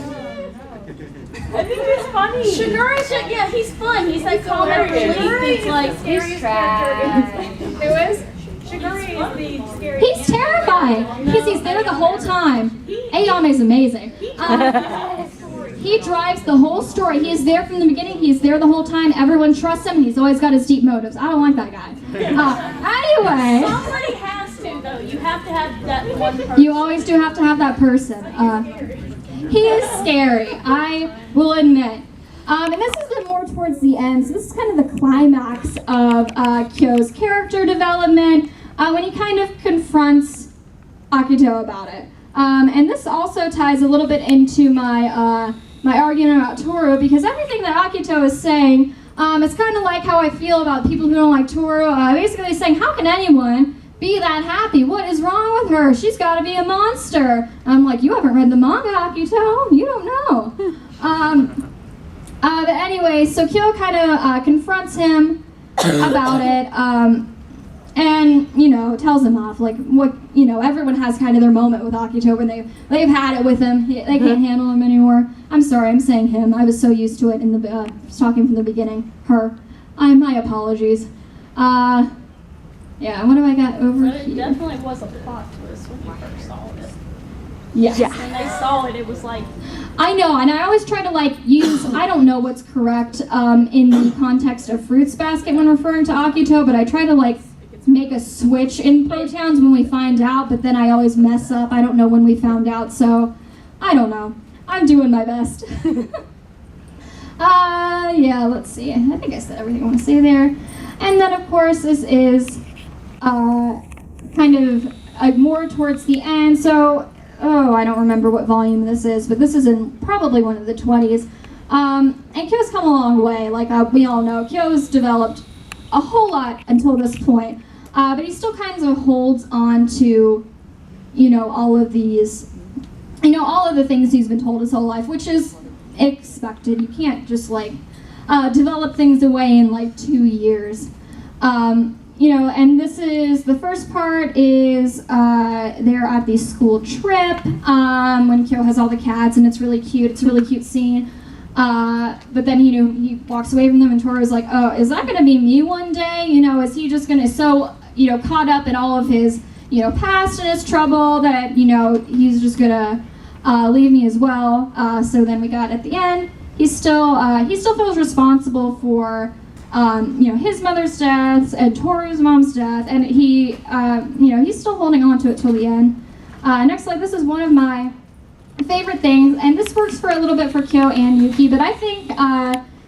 [SPEAKER 8] think he's funny. Shigure, yeah, he's fun. He's like comic relief. He's like
[SPEAKER 4] He's trash.
[SPEAKER 11] Who is?
[SPEAKER 8] Shigure is the scary.
[SPEAKER 1] He's terrifying because he's there the whole time. Ayame is amazing. He drives the whole story. He is there from the beginning. He is there the whole time. Everyone trusts him. He's always got his deep motives. I don't like that guy. Anyway.
[SPEAKER 8] Somebody has to, though. You have to have that one person.
[SPEAKER 1] You always do have to have that person. He is scary, I will admit. And this is more towards the end. So this is kind of the climax of Kyo's character development when he kind of confronts Akito about it. And this also ties a little bit into my argument about Toru, because everything that Akito is saying, it's kind of like how I feel about people who don't like Toru. Basically saying, how can anyone be that happy? What is wrong with her? She's got to be a monster. I'm like, you haven't read the manga, Akito. You don't know. But anyway, so Kyo kind of confronts him about it. And, tells him off, like, what, everyone has kind of their moment with Akito when they've had it with him. They can't handle him anymore. I'm sorry, I'm saying him. I was so used to it in the, talking from the beginning. Her. My apologies. Yeah, what do I got over
[SPEAKER 8] But it
[SPEAKER 1] here?
[SPEAKER 8] definitely was a plot twist when you first saw it.
[SPEAKER 1] Yes.
[SPEAKER 8] When they saw it, it was like...
[SPEAKER 1] I know, and I always try to use, I don't know what's correct in the context of Fruits Basket when referring to Akito, but I try to make a switch in Protowns when we find out, but then I always mess up. I don't know when we found out, so I don't know. I'm doing my best. Yeah, let's see. I think I said everything I want to say there. And then, of course, this is kind of more towards the end. So, I don't remember what volume this is, but this is in probably one of the 20s. And Kyo's come a long way. We all know, Kyo's developed a whole lot until this point. But he still kind of holds on to, all of these, all of the things he's been told his whole life, which is expected. You can't just, develop things away in, 2 years. And this is, the first part is they're at the school trip when Kyo has all the cats, and it's really cute. It's a really cute scene. But then, he walks away from them, and Toru's like, oh, is that going to be me one day? Is he just going to, caught up in all of his, past and his trouble that, he's just going to leave me as well. So then we got at the end, he still feels responsible for, his mother's death and Toru's mom's death, and he, he's still holding on to it till the end. Next slide, this is one of my favorite things, and this works for a little bit for Kyo and Yuki, but I think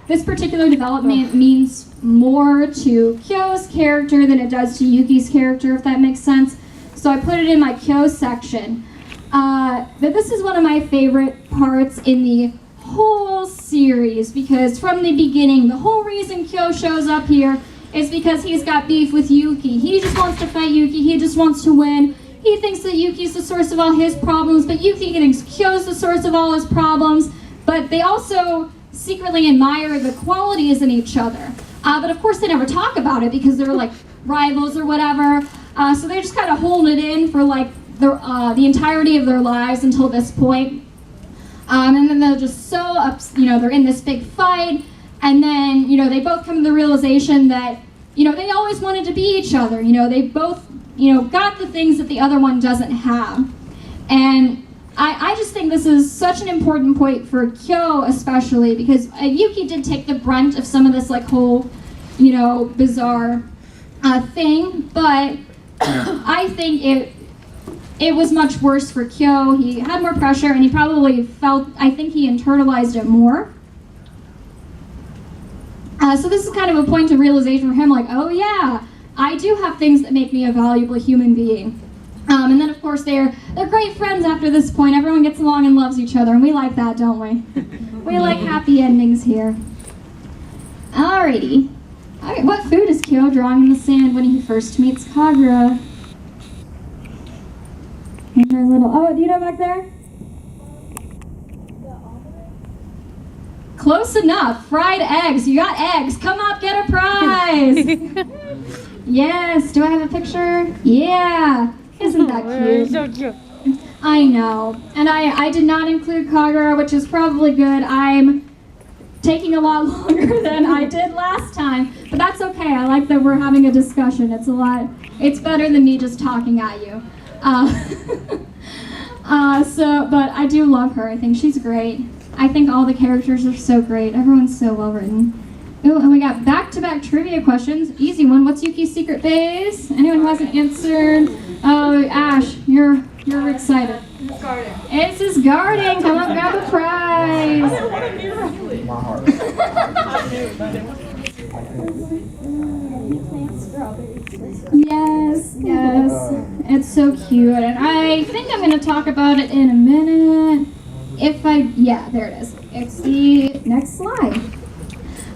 [SPEAKER 1] this particular development means more to Kyo's character than it does to Yuki's character, if that makes sense. So I put it in my Kyo section. But this is one of my favorite parts in the whole series, because from the beginning, the whole reason Kyo shows up here is because he's got beef with Yuki. He just wants to fight Yuki. He just wants to win. He thinks that Yuki's the source of all his problems, but Yuki thinks Kyo's the source of all his problems. But they also secretly admire the qualities in each other. But of course they never talk about it because they're like rivals or whatever. So they're just kind of holding it in for like the entirety of their lives until this point. And then they're just so they're in this big fight, and then they both come to the realization that they always wanted to be each other. They both got the things that the other one doesn't have. And I just think this is such an important point for Kyo especially, because Yuki did take the brunt of some of this like whole bizarre thing, but I think it was much worse for Kyo. He had more pressure, and he probably I think he internalized it more. So this is kind of a point of realization for him, like, oh yeah, I do have things that make me a valuable human being. And then of course they're great friends after this point. Everyone gets along and loves each other, and we like that, don't we? We like happy endings here. Alrighty. Alright, what food is Kyo drawing in the sand when he first meets Kagura? Here's our little, oh, do you know back there? Close enough. Fried eggs. You got eggs. Come up, get a prize. Yes. Do I have a picture? Yeah. Isn't that cute?
[SPEAKER 2] So cute.
[SPEAKER 1] I know. And I did not include Kagura, which is probably good. I'm taking a lot longer than I did last time, but that's okay. I like that we're having a discussion. It's better than me just talking at you. But I do love her. I think she's great. I think all the characters are so great. Everyone's so well written. Ooh, and we got back-to-back trivia questions. Easy one. What's Yuki's secret base? Anyone who hasn't answered? Oh, Ash, you're excited.
[SPEAKER 7] Guarding.
[SPEAKER 1] It's his guarding. Come on, grab a prize. Yes. It's so cute, and I think I'm going to talk about it in a minute. Yeah, there it is. It's the next slide.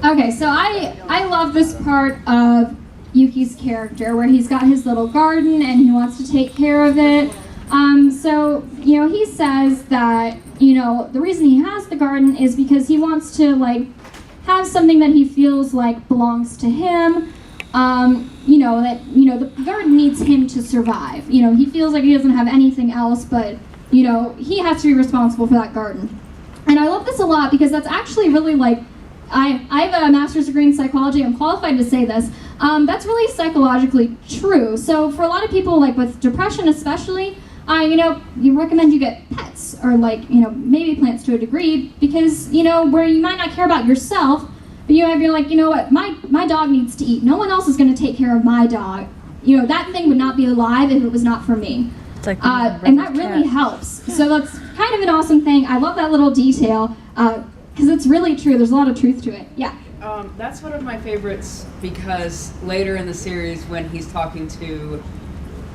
[SPEAKER 1] Okay, so I love this part of Yuki's character where he's got his little garden and he wants to take care of it. So he says that, the reason he has the garden is because he wants to, like, have something that he feels like belongs to him. The garden needs him to survive. He feels like he doesn't have anything else, but, he has to be responsible for that garden. And I love this a lot because that's actually really, like, I have a master's degree in psychology. I'm qualified to say this. That's really psychologically true. So for a lot of people, like with depression especially, you recommend you get pets or maybe plants to a degree because, where you might not care about yourself, but you're like, what, my dog needs to eat. No one else is going to take care of my dog. That thing would not be alive if it was not for me. And that really helps. So that's kind of an awesome thing. I love that little detail because it's really true. There's a lot of truth to it. Yeah.
[SPEAKER 9] That's one of my favorites because later in the series when he's talking to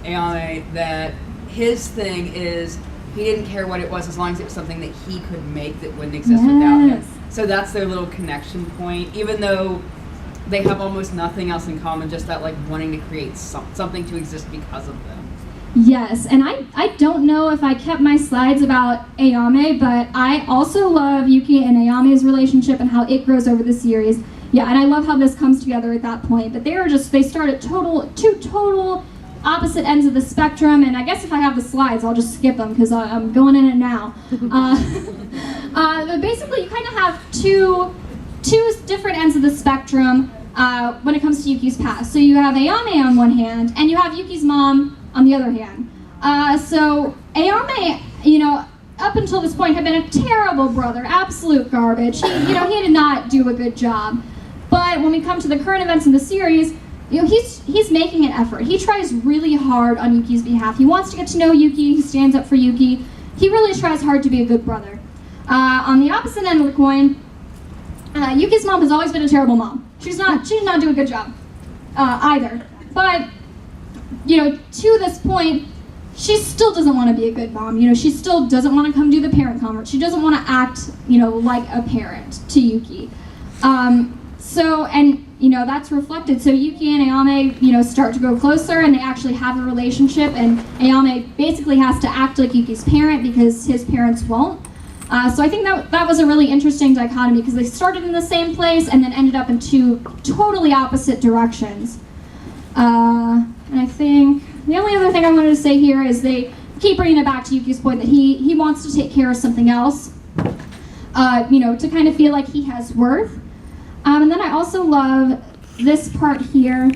[SPEAKER 9] AWA, that his thing is he didn't care what it was as long as it was something that he could make that wouldn't exist without him. So that's their little connection point, even though they have almost nothing else in common, just that like wanting to create something to exist because of them.
[SPEAKER 1] Yes, and I don't know if I kept my slides about AWA, but I also love Yuki and AWA's relationship and how it grows over the series. Yeah, and I love how this comes together at that point. But they start at two total opposite ends of the spectrum, and I guess if I have the slides, I'll just skip them because I'm going in it now. But basically, you kind of have two different ends of the spectrum when it comes to Yuki's past. So you have AWA on one hand, and you have Yuki's mom on the other hand. So AWA, up until this point had been a terrible brother, absolute garbage. He did not do a good job. But when we come to the current events in the series, he's making an effort. He tries really hard on Yuki's behalf. He wants to get to know Yuki. He stands up for Yuki. He really tries hard to be a good brother. On the opposite end of the coin, Yuki's mom has always been a terrible mom. She did not do a good job either. But to this point, she still doesn't want to be a good mom. She still doesn't want to come do the parent conference. She doesn't want to act, like a parent to Yuki. That's reflected. So Yuki and AWA, start to grow closer, and they actually have a relationship. And AWA basically has to act like Yuki's parent because his parents won't. So I think that was a really interesting dichotomy because they started in the same place and then ended up in two totally opposite directions. And I think the only other thing I wanted to say here is they keep bringing it back to Yuki's point that he wants to take care of something else, to kind of feel like he has worth. And then I also love this part here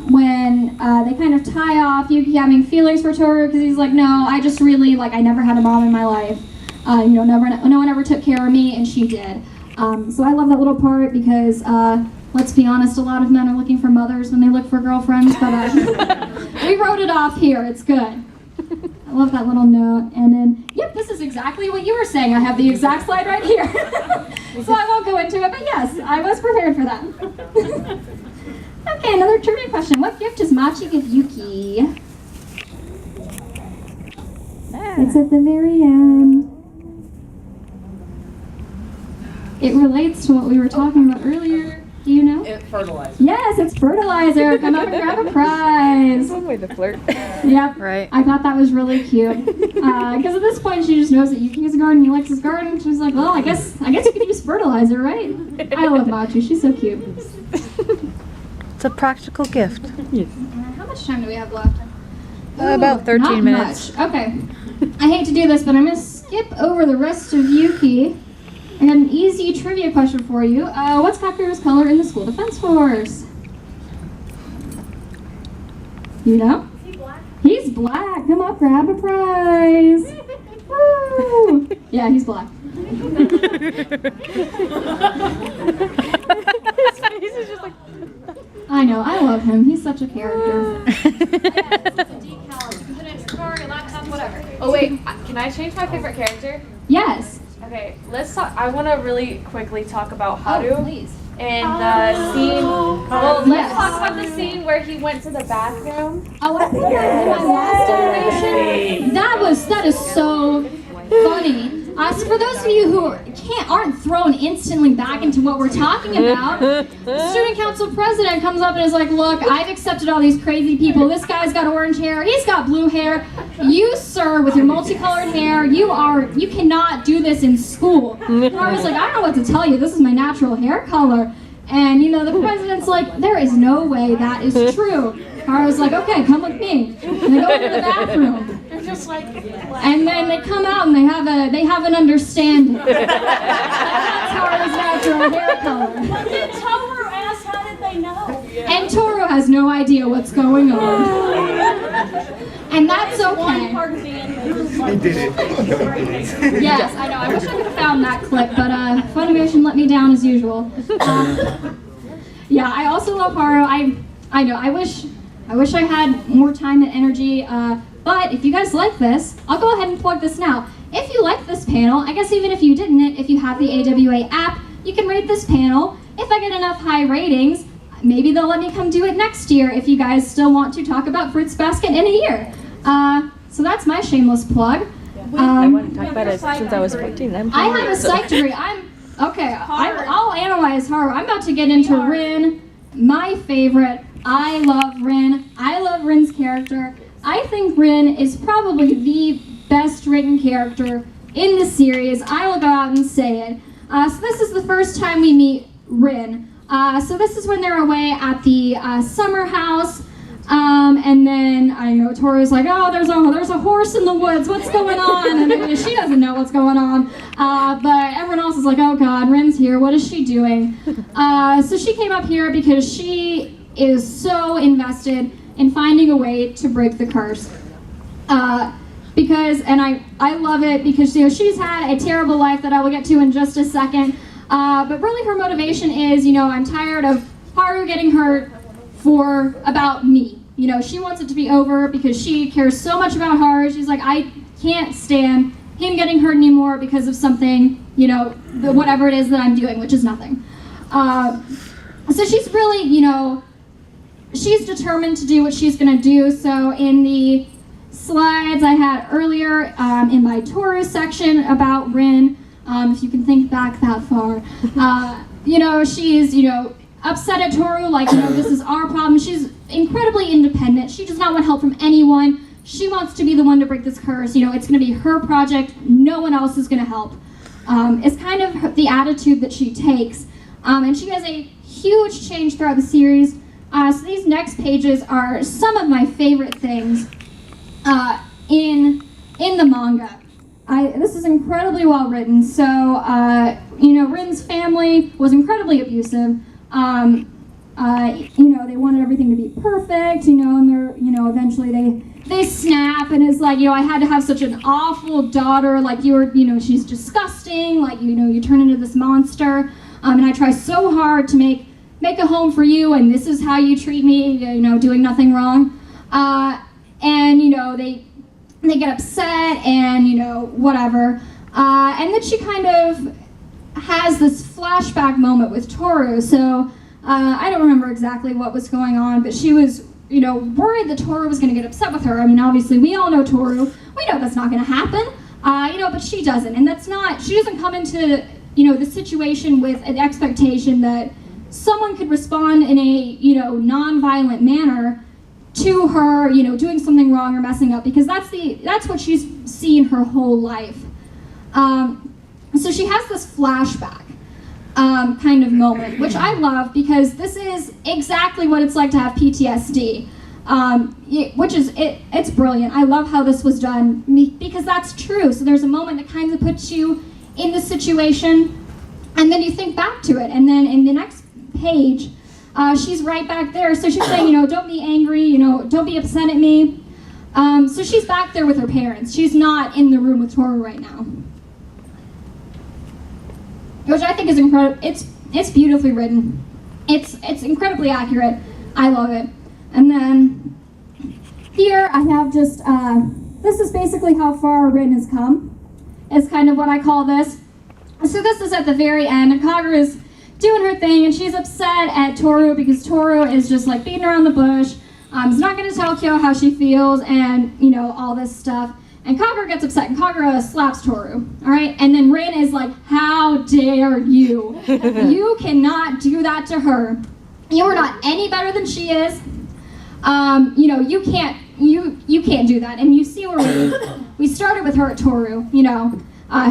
[SPEAKER 1] when they kind of tie off Yuki having feelings for Toru because he's like, no, I just really, I never had a mom in my life. No one ever took care of me, and she did. So I love that little part because, let's be honest, a lot of men are looking for mothers when they look for girlfriends, but we wrote it off here. It's good. I love that little note. And then, yep, this is exactly what you were saying. I have the exact slide right here. So I won't go into it, but yes, I was prepared for that. Okay, another trivia question. What gift does Machi give Yuki? It's at the very end. It relates to what we were talking about earlier. Do you know?
[SPEAKER 9] Fertilizer.
[SPEAKER 1] Yes, it's fertilizer. Come up and grab a prize.
[SPEAKER 2] One way to flirt.
[SPEAKER 1] Yep.
[SPEAKER 2] Right.
[SPEAKER 1] I thought that was really cute. Because at this point, she just knows that Yuki has a garden. He likes his garden. She's like, well, I guess you could use fertilizer, right? I love Machi. She's so cute.
[SPEAKER 2] It's a practical gift.
[SPEAKER 1] How much time do we have left?
[SPEAKER 2] About 13
[SPEAKER 1] not
[SPEAKER 2] minutes.
[SPEAKER 1] Much. Okay. I hate to do this, but I'm going to skip over the rest of Yuki. I got an easy trivia question for you. What's Kakeru's color in the School Defense Force? You know?
[SPEAKER 5] Is he black?
[SPEAKER 1] He's black. Come up, grab a prize. Woo! Yeah, he's black.
[SPEAKER 2] His face is just like...
[SPEAKER 1] I know, I love him. He's such a character.
[SPEAKER 4] Oh wait, can I change my favorite character?
[SPEAKER 1] Yes.
[SPEAKER 4] Okay, let's talk. I want to really quickly talk about Haru
[SPEAKER 1] Please.
[SPEAKER 4] and the scene. Well, let's
[SPEAKER 1] Yes.
[SPEAKER 4] talk about the scene where he went to the bathroom.
[SPEAKER 1] Oh, I think that in my last iteration, that is so funny. For those of you who aren't thrown instantly back into what we're talking about, the student council president comes up and is like, look, I've accepted all these crazy people. This guy's got orange hair. He's got blue hair. You, sir, with your multicolored hair, you cannot do this in school. And I was like, I don't know what to tell you. This is my natural hair color. And, the president's like, there is no way that is true. I was like, okay, come with me. And they go into the bathroom.
[SPEAKER 8] They're just like,
[SPEAKER 1] And then they come out and they have an understanding. That's Haru's natural hair color.
[SPEAKER 8] but then Toru asked, how did they know?
[SPEAKER 1] And Toru has no idea what's going on. And that's
[SPEAKER 8] One
[SPEAKER 1] okay.
[SPEAKER 8] part of the end, they just like,
[SPEAKER 1] Yes, I know. I wish I could have found that clip, but Funimation let me down as usual. Yeah, I also love Haru. I know. I wish I had more time and energy. But if you guys like this, I'll go ahead and plug this now. If you like this panel, I guess even if you didn't, if you have the AWA app, you can rate this panel. If I get enough high ratings, maybe they'll let me come do it next year if you guys still want to talk about Fruits Basket in a year. So that's my shameless plug.
[SPEAKER 2] I want to talk about it since I was 14.
[SPEAKER 1] I have a psych degree. I'll analyze Haru. I'm about to get into Rin, my favorite. I love Rin. I love Rin's character. I think Rin is probably the best written character in the series. I will go out and say it. So this is the first time we meet Rin. So this is when they're away at the summer house. And then I know Toru's like, oh, there's a horse in the woods. What's going on? And she doesn't know what's going on. But everyone else is like, oh God, Rin's here. What is she doing? So she came up here because she is so invested in finding a way to break the curse. I love it because she's had a terrible life that I will get to in just a second. But really her motivation is, I'm tired of Haru getting hurt for about me. She wants it to be over because she cares so much about Haru. She's like, I can't stand him getting hurt anymore because of something, whatever it is that I'm doing, which is nothing. So she's really, she's determined to do what she's going to do. So in the slides I had earlier in my Toru section about Rin, if you can think back that far, she's, upset at Toru, like, this is our problem. She's incredibly independent. She does not want help from anyone. she wants to be the one to break this curse. You know, it's going to be her project. No one else is going to help. It's kind of the attitude that she takes. And she has a huge change throughout the series. So these next pages are some of my favorite things in the manga. This is incredibly well written. So, you know, Rin's family was incredibly abusive. You know, they wanted everything to be perfect, you know, and they're, you know, eventually they snap, and it's like, you know, I had to have such an awful daughter, like, you know, she's disgusting, like, you know, you turn into this monster, and I try so hard to make a home for you, and this is how you treat me, you know, doing nothing wrong. And, you know, they get upset, and, you know, whatever. And then she kind of has this flashback moment with Toru. So I don't remember exactly what was going on, but she was, you know, worried that Toru was going to get upset with her. I mean, obviously, we all know Toru. We know that's not going to happen, you know, but she doesn't. And that's not, she doesn't come into, you know, the situation with an expectation that someone could respond in a, you know, non-violent manner to her, you know, doing something wrong or messing up, because that's what she's seen her whole life. So she has this flashback kind of moment, which I love, because this is exactly what it's like to have PTSD, which is, it's brilliant. I love how this was done, because that's true. So there's a moment that kind of puts you in the situation, and then you think back to it, and then in the next page, she's right back there. So she's saying, you know, don't be angry, you know, don't be upset at me. So she's back there with her parents. She's not in the room with Toru right now, which I think is incredible. It's beautifully written. It's incredibly accurate. I love it. And then here I have just, this is basically how far Rin has come. Is kind of what I call this. So this is at the very end, and Kagura's doing her thing, and she's upset at Toru because Toru is just like beating around the bush. Is not going to tell Kyo how she feels, and you know, all this stuff. And Kagura gets upset, and Kagura slaps Toru, all right? And then Rin is like, how dare you? You cannot do that to her. You are not any better than she is. You know, you can't do that. And you see where we started with her at Toru, you know.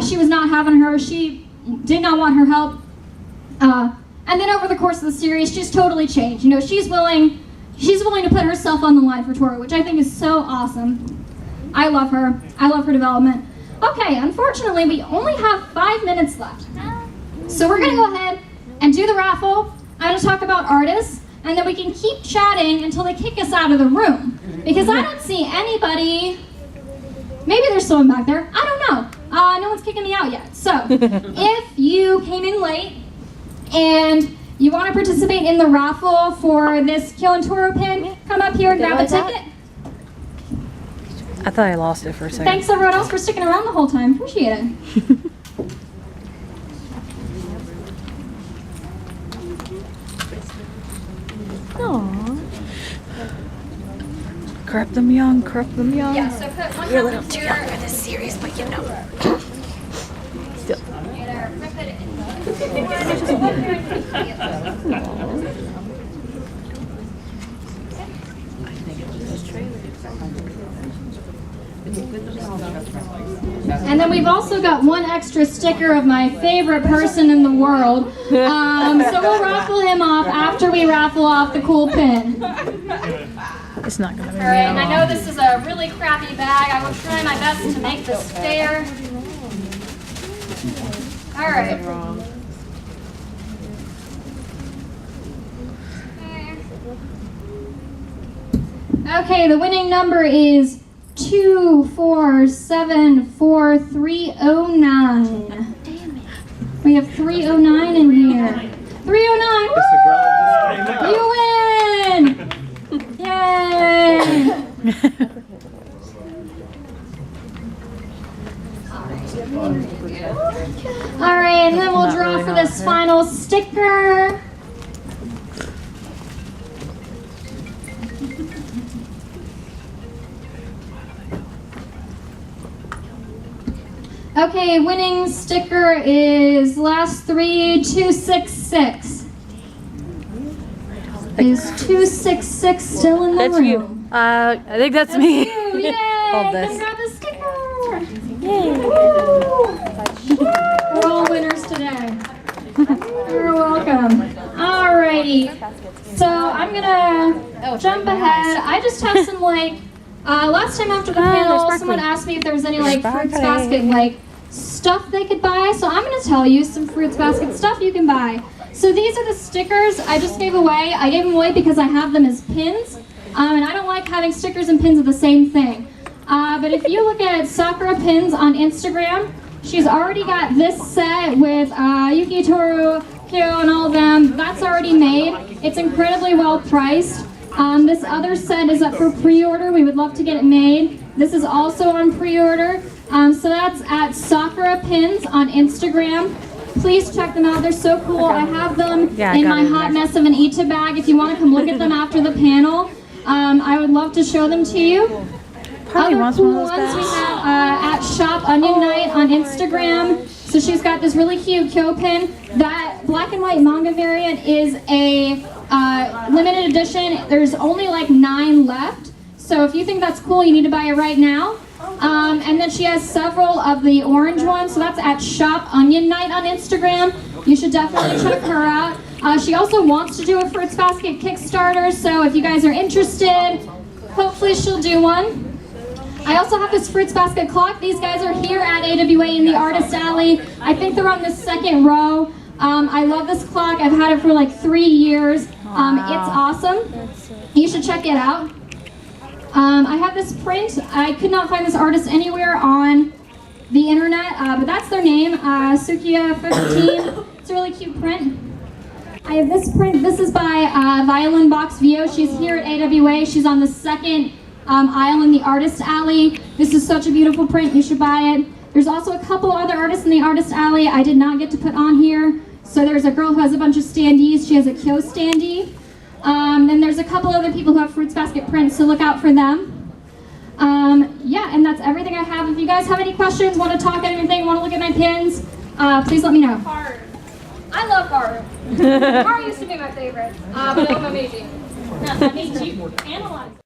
[SPEAKER 1] She was not having her. She did not want her help. And then over the course of the series, she's totally changed. You know, she's willing to put herself on the line for Toru, which I think is so awesome. I love her. I love her development. Okay, unfortunately, we only have 5 minutes left. So we're going to go ahead and do the raffle. I'm going to talk about artists, and then we can keep chatting until they kick us out of the room. Because I don't see anybody. Maybe there's someone back there. I don't know. No one's kicking me out yet. So if you came in late and you want to participate in the raffle for this Kyo and Toru pin, come up here and grab a ticket.
[SPEAKER 2] I thought I lost it for a second.
[SPEAKER 1] Thanks everyone else for sticking around the whole time. Appreciate it.
[SPEAKER 2] Aww. Crap them young, crap them young.
[SPEAKER 1] Yeah, so put one
[SPEAKER 11] You're a little too young for this series, but you know.
[SPEAKER 2] Still.
[SPEAKER 1] And then we've also got one extra sticker of my favorite person in the world. So we'll raffle him off after we raffle off the cool pin.
[SPEAKER 2] It's not gonna be.
[SPEAKER 1] All right, and I know this is a really crappy bag. I will try my best to make this fair. All right. Okay, the winning number is 2474309. We have 309 in here. 309! Woo! You win! Yay! All right, and then we'll draw for this final sticker. Okay, winning sticker is last 3266. Is 266 still in the room?
[SPEAKER 2] I think that's me.
[SPEAKER 1] That's you, yay!
[SPEAKER 2] called
[SPEAKER 1] Come
[SPEAKER 2] this.
[SPEAKER 1] grab the sticker.
[SPEAKER 2] Yay.
[SPEAKER 1] We're all winners today. You're welcome. Alrighty. So I'm gonna jump ahead. I just have some last time after the panel, someone asked me if there was any Fruits Basket stuff they could buy. So I'm gonna tell you some Fruits Basket stuff you can buy. So these are the stickers I just gave away. I gave them away because I have them as pins. And I don't like having stickers and pins of the same thing. But if you look at Sakura Pins on Instagram, she's already got this set with Yuki Toru, Kyo, and all of them. That's already made. It's incredibly well priced. This other set is up for pre-order. We would love to get it made. This is also on pre-order. So that's at Sakura Pins on Instagram. Please check them out. They're so cool. I have them in my hot mess of an Ita bag. If you want to come look at them after the panel, I would love to show them to you. Other cool ones we have at Shop Onion Night on Instagram. So she's got this really cute Kyo pin. That black and white manga variant is a limited edition. There's only 9 left. So if you think that's cool, you need to buy it right now. And then she has several of the orange ones. So that's at Shop Onion Night on Instagram. You should definitely check her out. She also wants to do a Fruits Basket Kickstarter. So if you guys are interested, hopefully she'll do one. I also have this Fruits Basket clock. These guys are here at AWA in the Artist Alley. I think they're on the second row. I love this clock. I've had it for 3 years. It's awesome. You should check it out. I have this print. I could not find this artist anywhere on the internet, but that's their name, Sukiya 15. It's a really cute print. I have this print. This is by Violin Box Vio. She's here at AWA. She's on the second aisle in the Artist Alley. This is such a beautiful print. You should buy it. There's also a couple other artists in the Artist Alley I did not get to put on here. So there's a girl who has a bunch of standees. She has a Kyo standee. Then there's a couple other people who have Fruits Basket prints, so look out for them. Yeah, and that's everything I have. If you guys have any questions, want to talk anything, want to look at my pins, please let me know. I love Haru. Haru used to be my favorite, but I'm amazing.
[SPEAKER 8] I need to analyze.